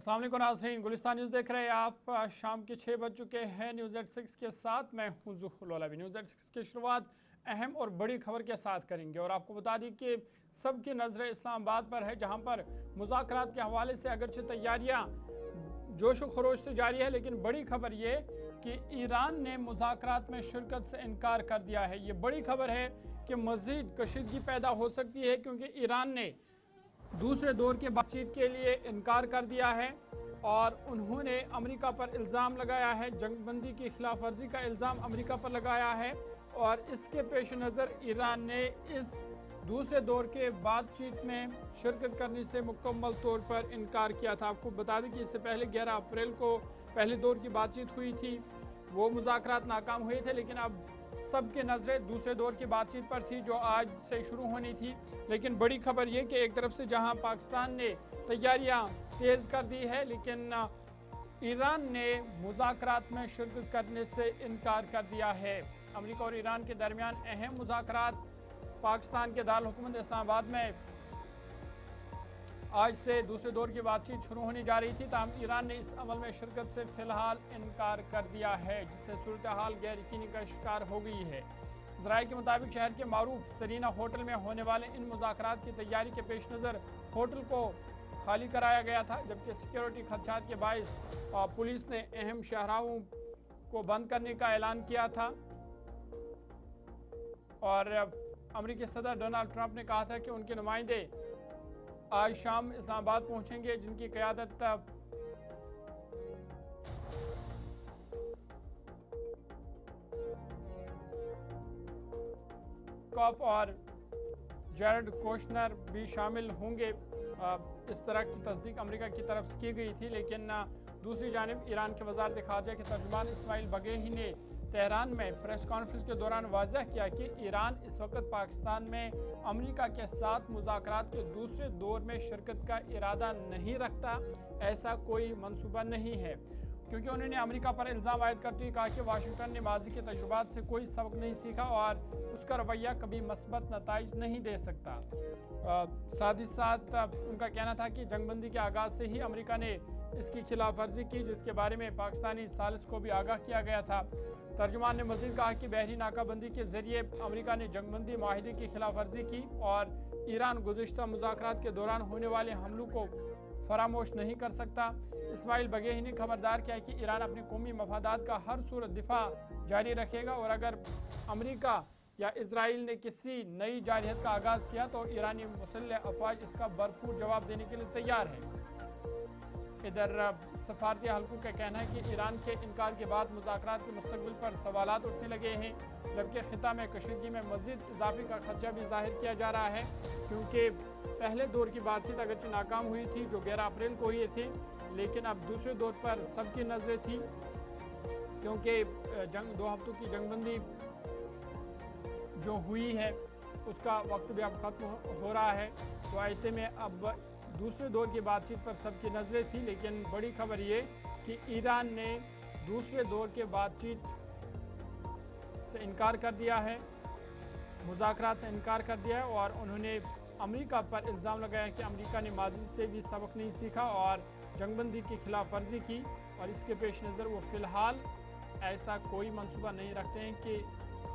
अस्सलाम वालेकुम नाज़रीन, गुलिस्तान न्यूज़ देख रहे हैं आप। शाम के 6 बज चुके हैं। न्यूज़ 86 के साथ मैं हूं ज़ुहर लौलावी। न्यूज़ 86 की शुरुआत अहम और बड़ी खबर के साथ करेंगे और आपको बता दी कि सबकी नज़रें इस्लामाबाद पर है, जहां पर मुज़ाकरात के हवाले से अगरचे तैयारियां जोश व खरोश से जारी है, लेकिन बड़ी खबर ये कि ईरान ने मुज़ाकरात में शिरकत से इनकार कर दिया है। ये बड़ी खबर है कि मज़ीद कशीदगी पैदा हो सकती है, क्योंकि ईरान ने दूसरे दौर की बातचीत के लिए इनकार कर दिया है और उन्होंने अमेरिका पर इल्ज़ाम लगाया है, जंगबंदी की खिलाफ वर्जी का इल्ज़ाम अमेरिका पर लगाया है। और इसके पेश नज़र ईरान ने इस दूसरे दौर के बातचीत में शिरकत करने से मुकम्मल तौर पर इनकार किया था। आपको बता दें कि इससे पहले 11 अप्रैल को पहले दौर की बातचीत हुई थी, वो मुज़ाकरात नाकाम हुए थे, लेकिन अब सबके नज़रें दूसरे दौर की बातचीत पर थी जो आज से शुरू होनी थी। लेकिन बड़ी खबर ये कि एक तरफ से जहां पाकिस्तान ने तैयारियां तेज़ कर दी है, लेकिन ईरान ने मुज़ाकरात में शिरकत करने से इनकार कर दिया है। अमेरिका और ईरान के दरमियान अहम मुज़ाकरात पाकिस्तान के दारुल हुकूमत इस्लामाबाद में आज से दूसरे दौर की बातचीत शुरू होने जा रही थी, ताहम ईरान ने इस अमल में शिरकत से फ़िलहाल इनकार कर दिया है, जिससे सूरत हाल गैर यकीनी का शिकार हो गई है। ज़राए के मुताबिक शहर के मारूफ सरीना होटल में होने वाले इन मुज़ाकरात की तैयारी के पेश नज़र होटल को खाली कराया गया था, जबकि सिक्योरिटी खदशात के बायस पुलिस ने अहम शाहराहों को बंद करने का ऐलान किया था। और अमेरिकी सदर डोनाल्ड ट्रंप ने कहा था कि उनके नुमाइंदे आज शाम इस्लामाबाद पहुंचेंगे, जिनकी क़यादत कॉफ और जैरड कोशनर भी शामिल होंगे। इस तरह की तस्दीक अमेरिका की तरफ से की गई थी, लेकिन दूसरी जानिब ईरान के वज़ारत ख़ारजा के तर्जुमान इस्माइल बघेई ने तेहरान में प्रेस कॉन्फ्रेंस के दौरान वाज़ह किया कि ईरान इस वक्त पाकिस्तान में अमेरिका के साथ मुज़ाकरात के दूसरे दौर में शिरकत का इरादा नहीं रखता। ऐसा कोई मंसूबा नहीं है, क्योंकि उन्होंने अमेरिका पर इल्ज़ाम आयद करते हुए कहा कि वाशिंगटन ने माजी के तजुर्बात से कोई सबक नहीं सीखा और उसका रवैया कभी मस्बत नताइज नहीं दे सकता। साथ ही साथ उनका कहना था कि जंगबंदी के आगाज़ से ही अमेरिका ने इसकी खिलाफ वर्जी की, जिसके बारे में पाकिस्तानी सालिस को भी आगाह किया गया था। तर्जुमान ने मज़ीद कहा कि बहरी नाकाबंदी के ज़रिए अमेरिका ने जंगबंदी माहिदे की खिलाफ वर्जी की और ईरान गुज़िश्ता मुज़ाकरात के दौरान होने वाले हमलों को फरामोश नहीं कर सकता। इस्माइल बघेई ने खबरदार किया कि ईरान अपने कौमी मफादात का हर सूरत दिफा जारी रखेगा और अगर अमेरिका या इजराइल ने किसी नई जारहियत का आगाज़ किया तो ईरानी मुसल्लह अफवाज इसका भरपूर जवाब देने के लिए तैयार है। इधर सफारती हल्कों का कहना है कि ईरान के इनकार के बाद मुज़ाकरात के मुस्तकबिल पर सवालात उठने लगे हैं, जबकि खिता में कशीदगी में मज़ीद इजाफे का खदशा भी जाहिर किया जा रहा है, क्योंकि पहले दौर की बातचीत अगरचे नाकाम हुई थी जो 11 अप्रैल को हुई थी, लेकिन अब दूसरे दौर पर सबकी नज़रें थी, क्योंकि 2 हफ्तों की जंगबंदी जो हुई है उसका वक्त भी अब ख़त्म हो रहा है। तो ऐसे में अब दूसरे दौर की बातचीत पर सबकी नज़रें थी, लेकिन बड़ी खबर ये कि ईरान ने दूसरे दौर के बातचीत से इनकार कर दिया है, मुज़ाकरात से इनकार कर दिया है और उन्होंने अमेरिका पर इल्ज़ाम लगाया कि अमेरिका ने माजी से भी सबक नहीं सीखा और जंगबंदी की खिलाफ वर्जी की, और इसके पेश नज़र वो फ़िलहाल ऐसा कोई मंसूबा नहीं रखते हैं कि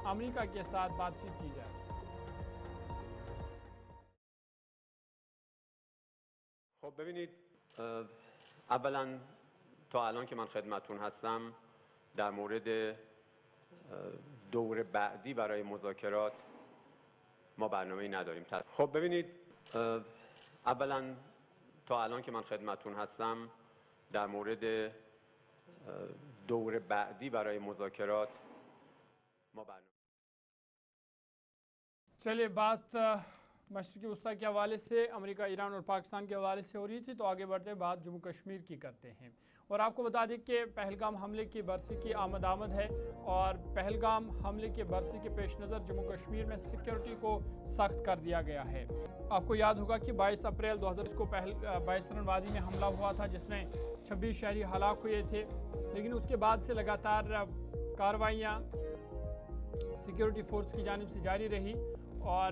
अमेरिका के साथ बातचीत की जाए। خب ببینید اولا تا الان که من خدمتون هستم در مورد دور بعدی برای مذاکرات ما برنامه‌ای نداریم. خب ببینید اولا تا الان که من خدمتون هستم در مورد دور بعدی برای مذاکرات ما برنامه चलिए बात मशरिक़ी वस्ता के हवाले से अमेरिका, ईरान और पाकिस्तान के हवाले से हो रही थी, तो आगे बढ़ते बात जम्मू कश्मीर की करते हैं। और आपको बता दें कि पहलगाम हमले की बरसी की आमद है और पहलगाम हमले के बरसी के पेश नज़र जम्मू कश्मीर में सिक्योरिटी को सख्त कर दिया गया है। आपको याद होगा कि 22 अप्रैल 2020 को बाइसरन वादी में हमला हुआ था, जिसमें 26 शहरी हलाक हुए थे, लेकिन उसके बाद से लगातार कार्रवाइयाँ सिक्योरिटी फोर्स की जानिब से जारी रही और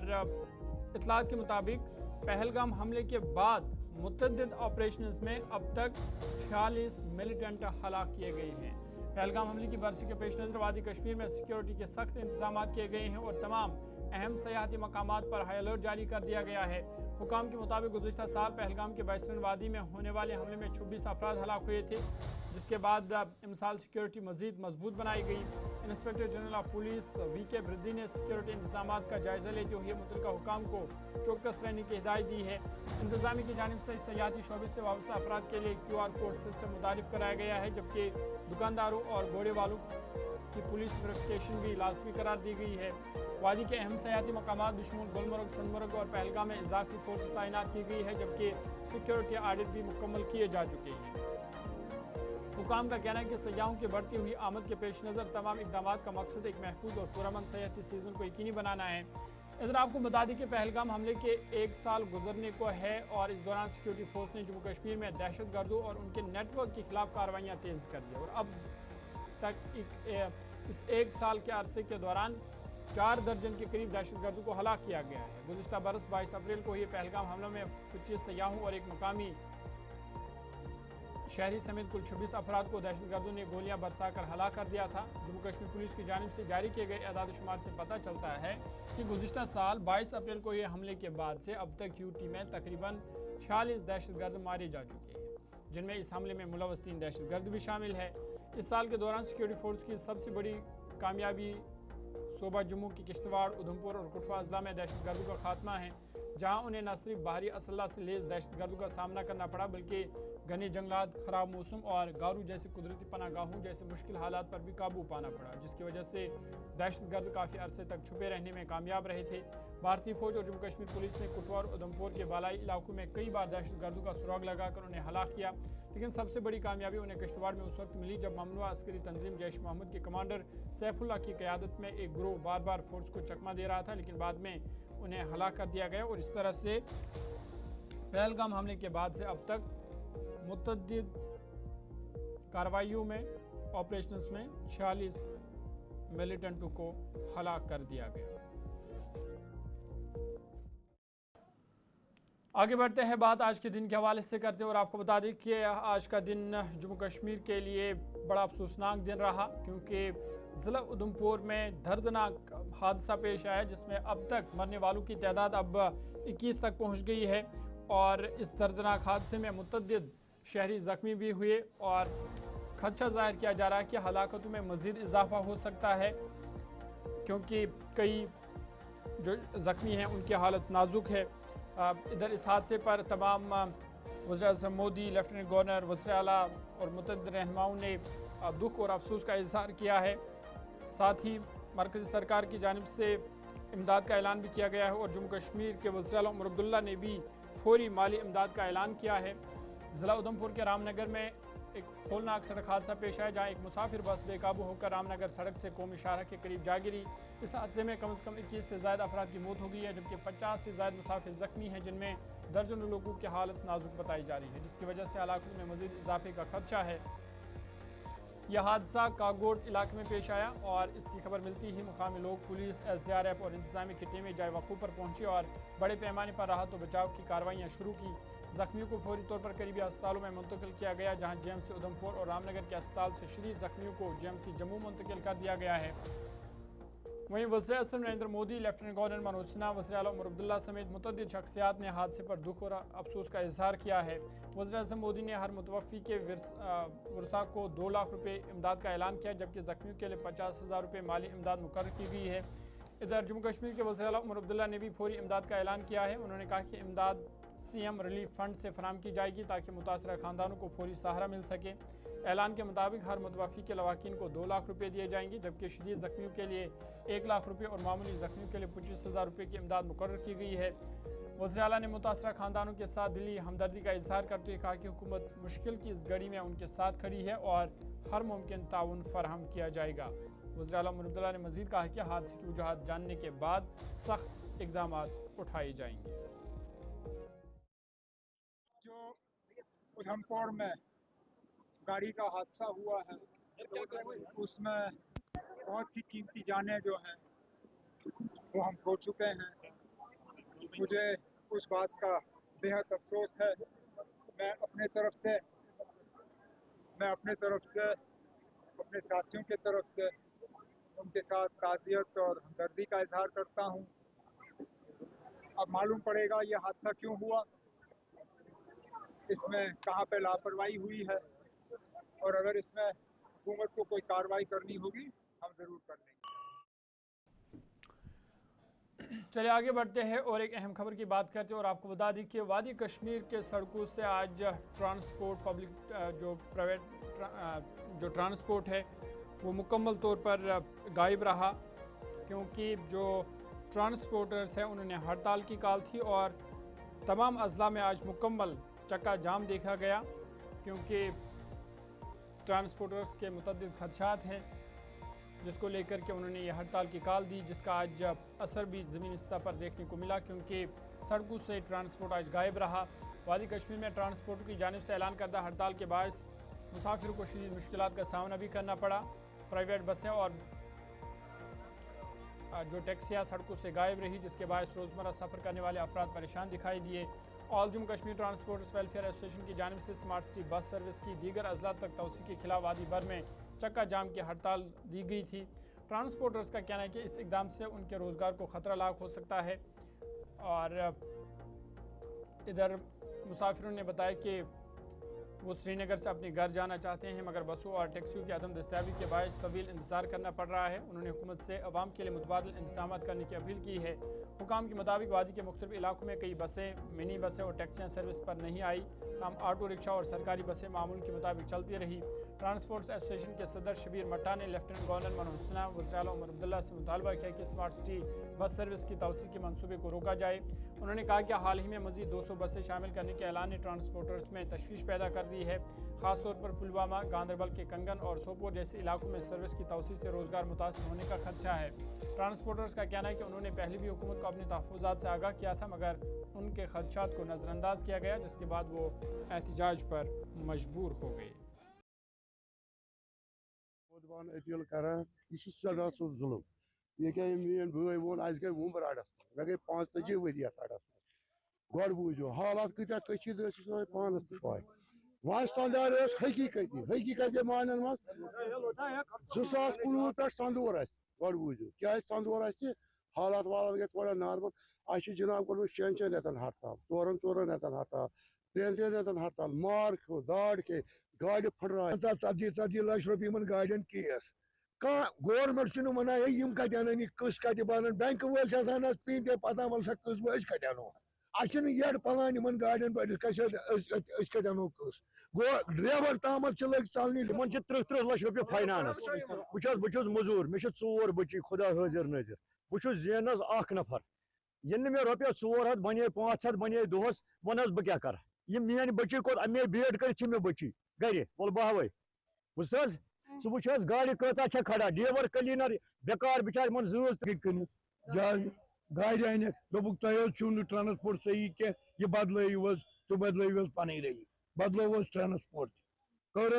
इतलात के मुताबिक पहलगाम हमले के बाद मुतअद्दिद ऑपरेशंस में अब तक 46 मिलिटेंट हलाक किए गए हैं। पहलगाम हमले की बरसी के पेश नज़र वादी कश्मीर में सिक्योरिटी के सख्त इंतजाम किए गए हैं और तमाम अहम सयाहती मकामात पर हाई अलर्ट जारी कर दिया गया है। हुकाम के मुताबिक गुज़िश्ता साल पहलगाम के बैसरन वादी में होने वाले हमले में 26 अफराद हलाक हुए थे, जिसके बाद इमसाल सिक्योरिटी मजीद मजबूत बनाई गई। Inspector general of police VK. बृद्धि ने सिक्योरिटी इंतजाम का जायजा लेते हुए मुतल्लिका हुकाम को चौकस रहने की हिदायत दी है। इंतजामी की जानिब से सयाहती शोबे से वाबस्ता अफराद के लिए QR कोड सिस्टम मुतारिफ कराया गया है, जबकि दुकानदारों और घोड़े वालों की पुलिस वेरिफिकेशन भी लाजमी करार दी गई है। वादी के अहम सयाहती मकामात बशमूल गुलमर्ग, सनमर्ग और पहलगाम में इजाफी फोर्स तैनात की गई है, जबकि सिक्योरिटी ऑडिट भी मुकम्मल किए जा चुके हैं। हुकाम का कहना है कि सयाहों की बढ़ती हुई आमद के पेश नज़र तमाम इकदाम का मकसद एक महफूज और पुरअमन सयाहती सीज़न को यकीनी बनाना है। इधर आपको बता दें कि पहलगाम हमले के 1 साल गुजरने को है और इस दौरान सिक्योरिटी फोर्स ने जम्मू कश्मीर में दहशत गर्दों और उनके नेटवर्क के खिलाफ कार्रवाइयाँ तेज़ कर दी और अब तक इस 1 साल के अरसे के दौरान 4 दर्जन के करीब दहशत गर्दों को हलाक किया गया है। गुज़िश्ता बरस 22 अप्रैल को ये पहलगाम हमलों में 25 सयाहों और एक मुकामी शहरी समेत कुल 26 अफराद को दहशतगर्दों ने गोलियां बरसा कर हलाक कर दिया था। जम्मू कश्मीर पुलिस की जानिब से जारी किए गए एदाद शुमार से पता चलता है कि गुज़िश्ता साल 22 अप्रैल को ये हमले के बाद से अब तक यूटी में तकरीबन 46 दहशतगर्द मारे जा चुके हैं, जिनमें इस हमले में मुलव्वस 3 दहशतगर्द भी शामिल है। इस साल के दौरान सिक्योरिटी फोर्स की सबसे बड़ी कामयाबी सूबा जम्मू की किश्तवाड़, उधमपुर और कठुआ अजला में दहशतगर्दों का खात्मा है, जहां उन्हें न सिर्फ बाहरी असल्ला से लेस दहशतगर्दों का सामना करना पड़ा, बल्कि घने जंगलात, खराब मौसम और गारू जैसे कुदरती पनागाहों जैसे मुश्किल हालात पर भी काबू पाना पड़ा, जिसकी वजह से दहशतगर्द काफ़ी अरसे तक छुपे रहने में कामयाब रहे थे। भारतीय फौज और जम्मू कश्मीर पुलिस ने कठुआ और उधमपुर के बालाई इलाकों में कई बार दहशतगर्दों का सुराग लगाकर उन्हें हलाक किया, लेकिन सबसे बड़ी कामयाबी उन्हें किश्तवाड़ में उस वक्त मिली जब ममनुआ अस्करी तंजीम जैश मोहम्मद के कमांडर सैफुल्लाह की क़यादत में एक ग्रोह बार बार फोर्स को चकमा दे रहा था, लेकिन बाद में उन्हें हलाक कर दिया गया। और इस तरह से पहलगाम हमले के बाद से अब तक मुतअद्दिद कार्रवाइयों में, ऑपरेशंस में 46 मिलिटेंटों को हलाक कर दिया गया। आगे बढ़ते हैं, बात आज के दिन के हवाले से करते हैं और आपको बता दें कि आज का दिन जम्मू कश्मीर के लिए बड़ा अफसोसनाक दिन रहा, क्योंकि ज़िला उधमपुर में दर्दनाक हादसा पेश आया, जिसमें अब तक मरने वालों की तादाद अब 21 तक पहुंच गई है और इस दर्दनाक हादसे में मुतअद्दिद शहरी ज़ख्मी भी हुए और खदशा ज़ाहिर किया जा रहा है कि हलाकतों में मज़ीद इजाफा हो सकता है, क्योंकि कई जो ज़ख्मी हैं उनकी हालत नाजुक है। इधर इस हादसे पर तमाम वज़ीर-ए-आज़म मोदी, लेफ्टिनेंट गवर्नर, वज़ीर आला और मुतअद्दिद रहनुमाओं ने दुख और अफसोस का इजहार किया है। साथ ही मरकज़ी सरकार की जानिब से इमदाद का ऐलान भी किया गया है और जम्मू कश्मीर के वज़ीर आला उमर अब्दुल्ला ने भी फौरी माली इमदाद का ऐलान किया है। ज़िला उधमपुर के रामनगर में एक होलनाक सड़क हादसा पेश आया, जहाँ एक मुसाफिर बस बेकाबू होकर रामनगर सड़क से कौमी शाहरा के करीब जा गिरी। इस हादसे में कम से कम 21 से ज़्यादा अफराद की मौत हो गई है, जबकि 50 से ज़्यादा मुसाफिर ज़ख्मी हैं, जिनमें दर्जनों लोगों की हालत नाजुक बताई जा रही है, जिसकी वजह से हलाकत में मज़ीद इजाफे का खदशा है। यह हादसा कागोट इलाके में पेश आया और इसकी खबर मिलती ही मुकामी लोग, पुलिस, SDRF और इंतजामी की टीमें जाए वक़ूफ़ पर पहुंची और बड़े पैमाने पर राहत और बचाव की कार्रवाइयाँ शुरू की। ज़ख्मियों को फौरी तौर पर करीबी अस्पतालों में मुंतकिल किया गया, जहाँ GMC उधमपुर और रामनगर के अस्पताल से शदीद ज़ख्मियों को GMC जम्मू मुंतकिल कर दिया गया है। वहीं वज़ीर-ए-आज़म नरेंद्र मोदी, लेफ्टिनेंट गवर्नर मनोज सिन्हा, वज़ीर आला उमर अब्दुल्ला समेत मुतअद्दिद शख्सियात ने हादसे पर दुख और अफसोस का इजहार किया है। वज़ीर-ए-आज़म मोदी ने हर मुतवफ़ी के वर्सा को 2 लाख रुपये इमदाद का ऐलान किया, जबकि ज़ख्मियों के लिए 50,000 रुपये माली इमदाद मुकर्रर की गई है। इधर जम्मू कश्मीर के वज़ीर आला उमर अब्दुल्ला ने भी फौरी इमदाद का ऐलान किया है। उन्होंने कहा कि इमदाद CM रिलीफ फंड से फराहम की जाएगी, ताकि मुतासरा ख़ानदानों को फौरी सहारा मिल सके। ऐलान के मुताबिक हर मुतवफ़ी के लवाकिन को 2 लाख रुपये दिए जाएंगे, जबकि शदीद ज़ख्मियों के लिए 1 लाख रुपये और मामूली ज़ख्मियों के लिए 25,000 रुपये की इमदाद मुकर्रर की गई है। वज़ीर आला ने मुतासरा ख़ानदानों के साथ दिली हमदर्दी का इजहार करते हुए कहा कि हुकूमत मुश्किल की इस घड़ी में उनके साथ खड़ी है और हर मुमकिन ताउन फराहम किया जाएगा। वज़ीर आला उमर अब्दुल्ला ने मज़ीद कहा कि हादसे की वजूहात जानने के बाद सख्त इक़दाम उठाए जाएंगे। जो उधमपुर में गाड़ी का हादसा हुआ है, उसमें बहुत सी कीमती जानें जो हैं वो हम खो चुके हैं। मुझे उस बात का बेहद अफसोस है। मैं अपने तरफ से अपने साथियों के तरफ से उनके साथ ताज़ियत और हमदर्दी का इजहार करता हूँ। अब मालूम पड़ेगा ये हादसा क्यों हुआ, इसमें कहाँ पे लापरवाही हुई है, और अगर इसमें हुकूमत को कोई कार्रवाई करनी होगी हम ज़रूर कर लेंगे। चलिए आगे बढ़ते हैं और एक अहम खबर की बात करते हैं और आपको बता दें कि वादी कश्मीर के सड़कों से आज ट्रांसपोर्ट प्राइवेट जो ट्रांसपोर्ट है वो मुकम्मल तौर पर गायब रहा, क्योंकि जो ट्रांसपोर्टर्स हैं उन्होंने हड़ताल की कॉल थी और तमाम अजला में आज मुकम्मल चक्का जाम देखा गया, क्योंकि ट्रांसपोर्टर्स के मुतअद्दिद खदशात हैं जिसको लेकर के उन्होंने ये हड़ताल की कॉल दी, जिसका आज असर भी ज़मीनी सतह पर देखने को मिला, क्योंकि सड़कों से ट्रांसपोर्ट आज गायब रहा। वादी कश्मीर में ट्रांसपोर्ट की जानिब से ऐलान करदा हड़ताल के बायस मुसाफिरों को शदीद मुश्किलात का सामना भी करना पड़ा। प्राइवेट बसें और जो टैक्सियाँ सड़कों से गायब रही, जिसके बायस रोज़मर्रा सफ़र करने वाले अफराद परेशान दिखाई दिए। All Jammu Kashmir transporters welfare association की जानिब से स्मार्ट सिटी बस सर्विस की दीगर अजला तक तोसी के खिलाफ वादी भर में चक्का जाम की हड़ताल दी गई थी। ट्रांसपोर्टर्स का कहना है कि इस इकदाम से उनके रोज़गार को ख़तरा लाक हो सकता है, और इधर मुसाफिरों ने बताया कि वो श्रीनगर से अपने घर जाना चाहते हैं, मगर बसों और टैक्सियों की अदम दस्तयाबी के बायस तवील इंतज़ार करना पड़ रहा है। उन्होंने हुकूमत से अवाम के लिए मुतबादिल इंतजाम करने की अपील की है। हुकाम के मुताबिक वादी के मुख्तलिफ इलाकों में कई बसें, मिनी बसें और टैक्सियाँ सर्विस पर नहीं आई, हम ऑटो रिक्शा और सरकारी बसें मामूल के मुताबिक चलती रही। ट्रांसपोर्ट एसोसिएशन के सदर शबीर मट्टा ने लेफ्टिनेंट गवर्नर मनोज सिन्हा, वज़ीर आला उमर अब्दुल्ला से मुतालबा किया कि स्मार्ट सिटी बस सर्विस की तोसी के मनसूबे को रोका जाए। उन्होंने कहा कि हाल ही में मज़ीद 200 बसें शामिल करने के ऐलान ने ट्रांसपोर्टर्स में तशवीश पैदा कर दी है। ख़ासतौर पर पुलवामा, गांदरबल के कंगन और सोपोर जैसे इलाकों में सर्विस की तोसी से रोज़गार मुतासर होने का खदशा है। ट्रांसपोर्टर्स का कहना है कि उन्होंने पहले भी हुकूमत को अपने तहफ़्फ़ुज़ात से आगाह किया था, मगर उनके खदशात को नज़रअंदाज किया गया, जिसके बाद वो एहतजाज पर मजबूर हो गए। अपील करान यह सजा सो जुलम ये क्या मेन भाई वोन अस गई वुमर अड़स मे गई 45 वरी अड़स गोड़ बूझो हालात कत्या कशीद पानस पाय वह संदार हकीकत मानन मज 2019 पे संदूर गोड़ बूझो क्या संदूर हालात वालात गए थोड़ा नॉर्मल अस जनाब कोर 6 रेतन हड़ताल 4 रेतन हड़ताल 3 रेतन हड़ताल मार खो दाड़ के गाड़ फटराय 40 लाख रुपये गाड़ियन केस कह गवर्नमेंट वन यम कतन कस कत बन बैंक वल पीते पता वल सा कस कत अनो अड पलान इन गाड़ियन पे कत अनो कस गो ड्राइवर ताम लग चलने 30 लाख रुपये फाइनानस बहुत मजूर मे 4 बच्चे खुदा हाजिर नजर बहुत जेनस नफर ये मे रुपये 400 बने 500 बने दोहस वन बह क्या कर ये मेन बच्चे कोत मे बेट कर मे बच्ची गर वल बहवे बुझ सह गाड़ी कचा खड़ा ड्राइवर क्लीनर बेकार बिचार मन जज गाड़ी अनक दोपुक तुम ट्रांसपोर्ट सही कह यह बदलो तो बदलो पन रही बदलो ट्रांसपोर्ट कर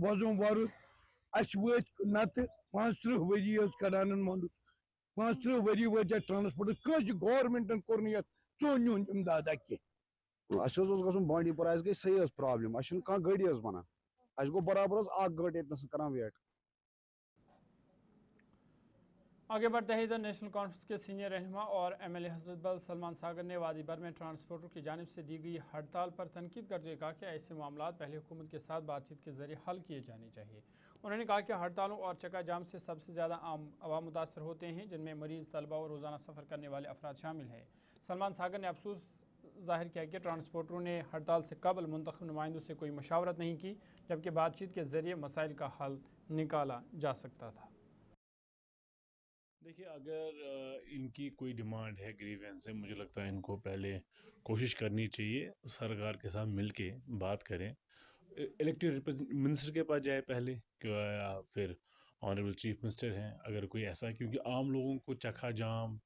वजम वर अस वो नत 35 वरी कड़ान मंद 35 वरी वत ट्रांसपोर्ट कह गवर्नमेंटन कोर चोन इमदाद अस बांडी पोरा गई सही प्रॉब्लम अस गाड़ी बनान अस गो बराबर गाड़ी कर वेट। आगे बढ़ते हैं इधर नेशनल कॉन्फ्रेंस के सीनियर रहनुमा और MLA हजरत बल सलमान सागर ने वादी भर में ट्रांसपोर्टर की जानिब से दी गई हड़ताल पर तनकीद करते हुए कहा कि ऐसे मामला पहले हुकूमत के साथ बातचीत के जरिए हल किए जाने चाहिए। उन्होंने कहा कि हड़तालों और चक्का जाम से सबसे ज़्यादा आम अवाम मुतासर होते हैं, जिनमें मरीज़, तलबा और रोज़ाना सफ़र करने वाले अफराद शामिल हैं। सलमान सागर ने अफसोस जाहिर किया कि ट्रांसपोर्टरों ने हड़ताल से कबल मुंतखब नुमाइंदों से कोई मशावरत नहीं की, जबकि बातचीत के जरिए मसाइल का हल निकाला जा सकता था। देखिए, अगर इनकी कोई डिमांड है, ग्रीवेंस है, मुझे लगता है इनको पहले कोशिश करनी चाहिए सरकार के साथ मिलके बात करें, इलेक्टेड मिनिस्टर के पास जाए पहले, फिर ऑनरेबल चीफ मिनिस्टर हैं अगर कोई ऐसा, क्योंकि आम लोगों को चक्का जाम,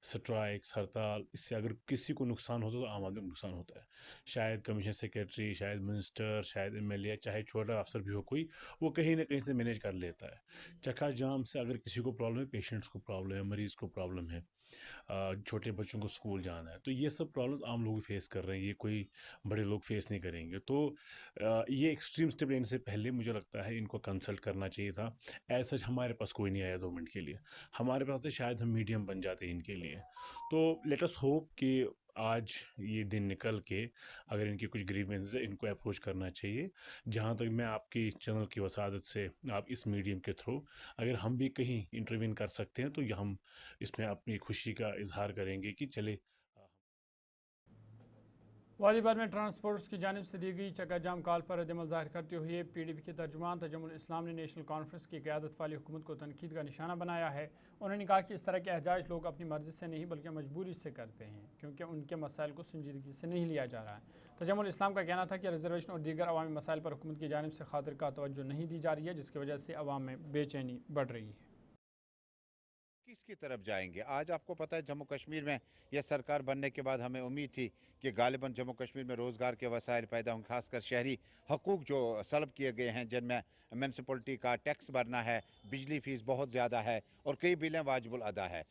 स्ट्राइक्स, हड़ताल, इससे अगर किसी को नुकसान होता है तो आम आदमी को नुकसान होता है। शायद कमीशन सेक्रेटरी, शायद मिनिस्टर, शायद MLA, चाहे छोटा अफसर भी हो कोई, वो कहीं ना कहीं से मैनेज कर लेता है। चक्का जाम से अगर किसी को प्रॉब्लम है, पेशेंट्स को प्रॉब्लम है, मरीज़ को प्रॉब्लम है, छोटे बच्चों को स्कूल जाना है, तो ये सब प्रॉब्लम्स आम लोग फेस कर रहे हैं, ये कोई बड़े लोग फेस नहीं करेंगे। तो ये एक्सट्रीम स्टेप लेने से पहले मुझे लगता है इनको कंसल्ट करना चाहिए था। एज सच हमारे पास कोई नहीं आया 2 मिनट के लिए, हमारे पास तो शायद हम मीडियम बन जाते इनके लिए। तो लेट अस होप कि आज ये दिन निकल के अगर इनकी कुछ ग्रीवेंसेस है इनको अप्रोच करना चाहिए। जहाँ तक मैं आपकी चैनल की वसादत से, आप इस मीडियम के थ्रू अगर हम भी कहीं इंटरवीन कर सकते हैं तो ये हम इसमें अपनी खुशी का इजहार करेंगे कि चले। वालीबार में ट्रांसपोर्ट्स की जानिब से दी गई चक्का जाम कॉल पर रद्दमल ज़ाहिर करते हुए PDP के तर्जुमान तजमुल इस्लाम ने नेशनल कॉन्फ्रेंस की क़यादत वाली हुकूमत को तनकीद का निशाना बनाया है। उन्होंने कहा कि इस तरह के एहजाज लोग अपनी मर्ज़ी से नहीं बल्कि मजबूरी से करते हैं, क्योंकि उनके मसाइल को संजीदगी से नहीं लिया जा रहा है। तजमुल इस्लाम का कहना था कि रिजर्वेशन और दीगर अवामी मसाइल पर हुकूमत की जानिब से खातिर का तवज्जो नहीं दी जा रही है, जिसकी वजह से अवाम में बेचैनी बढ़ रही है। किसकी तरफ जाएंगे? आज आपको पता है जम्मू कश्मीर में यह सरकार बनने के बाद हमें उम्मीद थी कि गालिबन जम्मू कश्मीर में रोज़गार के वसाइल पैदा होंगे, खासकर शहरी हकूक़ जो सल्ब किए गए हैं, जिनमें म्यूनसिपलिटी का टैक्स भरना है, बिजली फीस बहुत ज़्यादा है और कई बिलें वाजिबुल अदा है।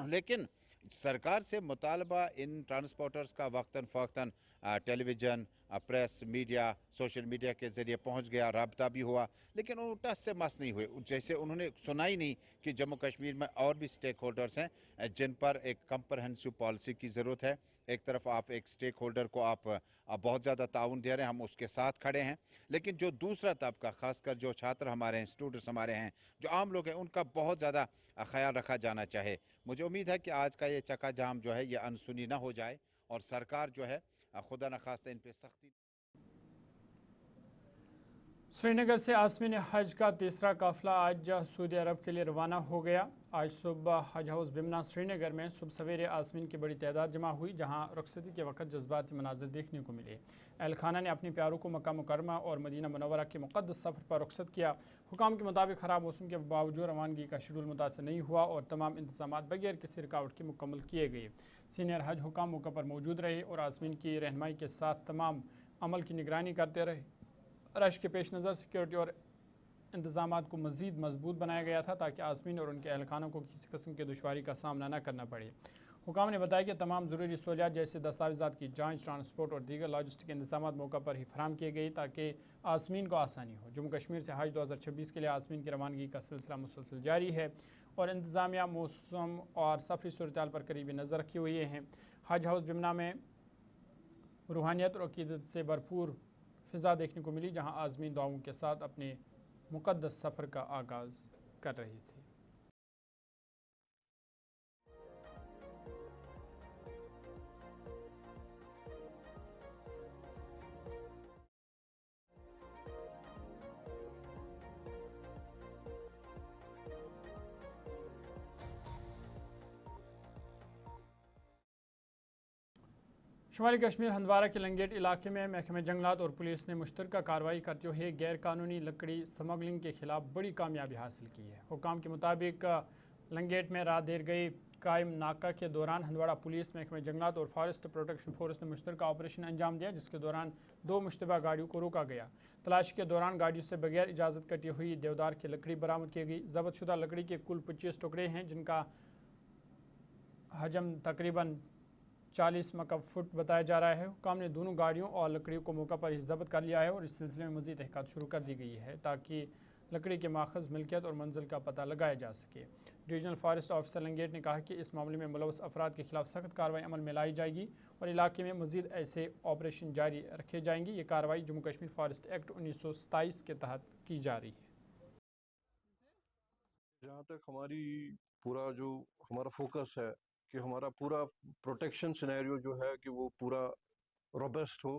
लेकिन सरकार से मुतालबा इन ट्रांसपोर्टर्स का वक्तन फ़वक्तन television, press, media, social media के ज़रिए पहुंच गया, राब्ता भी हुआ, लेकिन वो टस से मस नहीं हुए। जैसे उन्होंने सुना ही नहीं कि जम्मू कश्मीर में और भी स्टेक होल्डर्स हैं जिन पर एक कंप्रहेंसिव पॉलिसी की ज़रूरत है। एक तरफ आप एक स्टेक होल्डर को आप बहुत ज़्यादा ताउन दे रहे हैं, हम उसके साथ खड़े हैं, लेकिन जो दूसरा तबका, खासकर जो छात्र हमारे हैं, स्टूडेंट्स हमारे हैं, जो आम लोग हैं, उनका बहुत ज़्यादा ख्याल रखा जाना चाहे। मुझे उम्मीद है कि आज का ये चक्का जाम जो है ये अनसुनी ना हो जाए और सरकार जो है खुदा न खास्ता इन पे सख्ती। श्रीनगर से आज़मीन हज का तीसरा काफ़िला आज सऊदी अरब के लिए रवाना हो गया। आज सुबह हज हाउस बिमना श्रीनगर में सुबह सवेरे आज़मीन की बड़ी तादाद जमा हुई, जहां रुखसती के वक्त जज्बाती मनाज़र देखने को मिले। अहल खाना ने अपनी प्यारों को मक्का मुकरमा और मदीना मुनव्वरा के मुक़द्दस सफ़र पर रुखसत किया। हुकाम के मुताबिक ख़राब मौसम के बावजूद रवानगी का शेड्यूल मुतासर नहीं हुआ और तमाम इंतज़ामात बगैर किसी रुकावट के मुकम्मल किए गए। सीनियर हज हुकाम मौका पर मौजूद रहे और आज़मीन की रहनुमाई के साथ तमाम अमल की निगरानी करते रहे। रश के पेश नज़र सिक्योरिटी और इंतज़ामात को मज़ीद मजबूत बनाया गया था ताकि आज़मीन और उनके अहलखानों को किसी किस्म की दुश्वारी का सामना न करना पड़े। हुकाम ने बताया कि तमाम ज़रूरी सहूलियात जैसे दस्तावेज़ात की जांच, ट्रांसपोर्ट और दीगर लॉजिस्टिक इंतज़ामात मौका पर ही फराहम किए गए ताकि आज़मीन को आसानी हो। जम्मू कश्मीर से हज 2026 के लिए आज़मीन की रवानगी का सिलसिला मुसलसल जारी है और इंतज़ामिया मौसम और सफरी सूरत पर करीबी नज़र रखे हुए हैं। हज हाउस बिमना में रूहानियत और अकीदत से भरपूर फ़िज़ा देखने को मिली, जहां आज़मीन दुआओं के साथ अपने मुक़द्दस सफ़र का आगाज़ कर रहे थे। शुमाली कश्मीर हंदवारा के लंगेट इलाके में महकमे जंगलात और पुलिस ने मुश्तरका कार्रवाई करते हुए गैर कानूनी लकड़ी स्मगलिंग के खिलाफ बड़ी कामयाबी हासिल की है। हुकाम के मुताबिक लंगेट में रात देर गई कायम नाका के दौरान हंदवाड़ा पुलिस, महकमे जंगलात और फॉरेस्ट प्रोटेक्शन फोर्स ने मुश्तरका ऑपरेशन अंजाम दिया, जिसके दौरान 2 मुश्तबा गाड़ियों को रोका गया। तलाशी के दौरान गाड़ियों से बगैर इजाज़त कटी हुई देवदार की लकड़ी बरामद की गई। ज़ब्त शुदा लकड़ी के कुल 25 टुकड़े हैं, जिनका हजम तकरीबन 40 मकब फुट बताया जा रहा है। हुकाम ने दोनों गाड़ियों और लकड़ियों को मौका पर ही ज़ब्त कर लिया है और इस सिलसिले में मज़ीद तहक़ीक़ात शुरू कर दी गई है ताकि लकड़ी के माखज़, मिल्कियत और मंजिल का पता लगाया जा सके। डिवीजनल फॉरेस्ट ऑफिसर लंगेट ने कहा कि इस मामले में मुलव्वस अफराद के खिलाफ सख्त कार्रवाई अमल में लाई जाएगी और इलाके में मज़ीद ऐसे ऑपरेशन जारी रखे जाएंगे। ये कार्रवाई जम्मू कश्मीर फॉरेस्ट एक्ट 1927 के तहत की जा रही है। जहाँ तक हमारी पूरा जो हमारा फोकस है कि हमारा पूरा प्रोटेक्शन सिनेरियो जो है कि वो पूरा रोबस्ट हो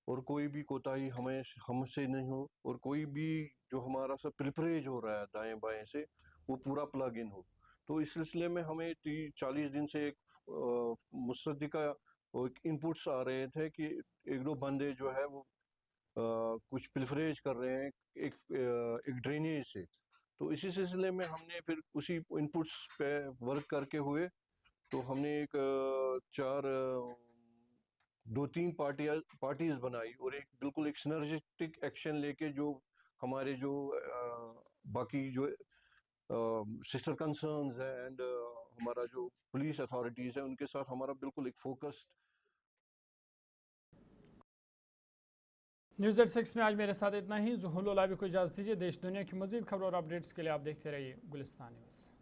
और कोई भी कोताही हमसे नहीं हो और कोई भी जो हमारा सब प्रिपरेज हो रहा है दाएं बाएं से वो पूरा प्लग इन हो। तो इस सिलसिले में हमें 40 दिन से एक मुसद्दिका इनपुट्स आ रहे थे कि 1-2 बंदे जो है वो कुछ प्रिफरेज कर रहे हैं एक ड्रेनेज से। तो इसी सिलसिले में हमने फिर उसी इनपुट्स पे वर्क करके हुए तो हमने एक 2-3 पार्टीज बनाई और एक बिल्कुल एक सिनर्जेटिक एक्शन लेके जो हमारे जो बाकी जो सिस्टर कंसर्न्स है एंड हमारा जो पुलिस अथॉरिटीज़ है उनके साथ हमारा बिल्कुल एक फोकस्ड। न्यूज़ 86 में आज मेरे साथ इतना ही। ज़ुहूल लाइव को इजाज़त दीजिए। देश दुनिया की मज़ीद खबरों और अपडेट्स के लिए आप देखते रहिए गुलिस्तान न्यूज़।